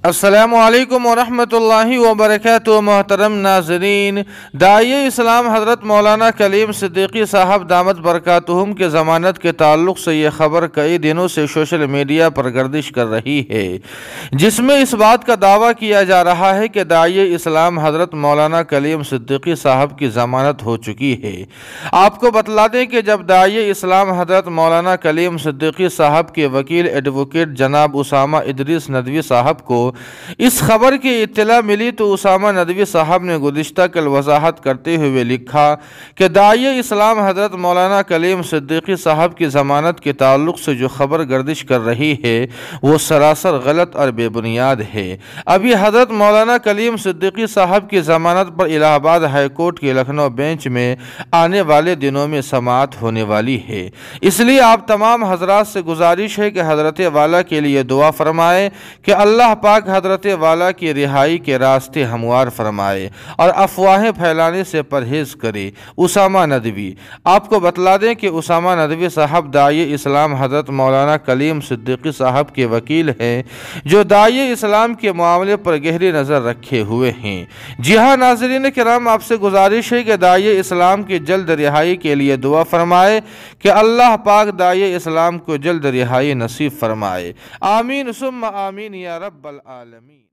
अस्सलामुअलैकुम वरहमतुल्लाहि वबरकातुहू। मोहतरम नाज़रीन, दाई इस्लाम हज़रत मौलाना कलीम सिद्दीकी साहब दामत बरकातुहुम के ज़मानत के ताल्लुक़ से ये ख़बर कई दिनों से सोशल मीडिया पर गर्दिश कर रही है, जिसमें इस बात का दावा किया जा रहा है कि दाई इस्लाम हज़रत मौलाना कलीम सिद्दीकी साहब की ज़मानत हो चुकी है। आपको बतला दें कि जब दाई इस्लाम हज़रत मौलाना कलीम सिद्दीकी साहब के वकील एडवोकेट जनाब उसामा इदरीस नदवी साहब को इस खबर की इत्तला मिली तो उसामा नदवी साहब ने गुज़िश्ता कल वजाहत करते हुए लिखा कि दाई इस्लाम हज़रत मौलाना कलीम सिद्दीकी साहब की ज़मानत के ताल्लुक़ से जो खबर गर्दिश कर रही है वो सरासर गलत और बेबुनियाद है। अभी हज़रत मौलाना कलीम सिद्दीकी साहब की ज़मानत पर इलाहाबाद हाई कोर्ट के लखनऊ बेंच में आने वाले दिनों में समाअत होने वाली है। इसलिए आप तमाम हज़रात से गुजारिश है कि हज़रत वाला के लिए दुआ फरमाएँ कि अल्लाह पाक हज़रत वाला की रिहाई के रास्ते हमवार फरमाए और अफवाहें फैलाने से परहेज़ करे। उसामा नदवी। आपको बतला दें कि उसामा नदवी साहब दाई इस्लाम हज़रत मौलाना कलीम सिद्दीकी साहब के वकील हैं, जो दाई इस्लाम के मामले पर गहरी नज़र रखे हुए हैं। जी हाँ नाज़रीन किराम, आपसे गुजारिश है कि दाई इस्लाम की जल्द रिहाई के लिए दुआ फरमाए कि अल्लाह पाक दाई इस्लाम को जल्द रिहाई नसीब फरमाए। आमीन सुम्मा आमीन या रब्बल आलमीन।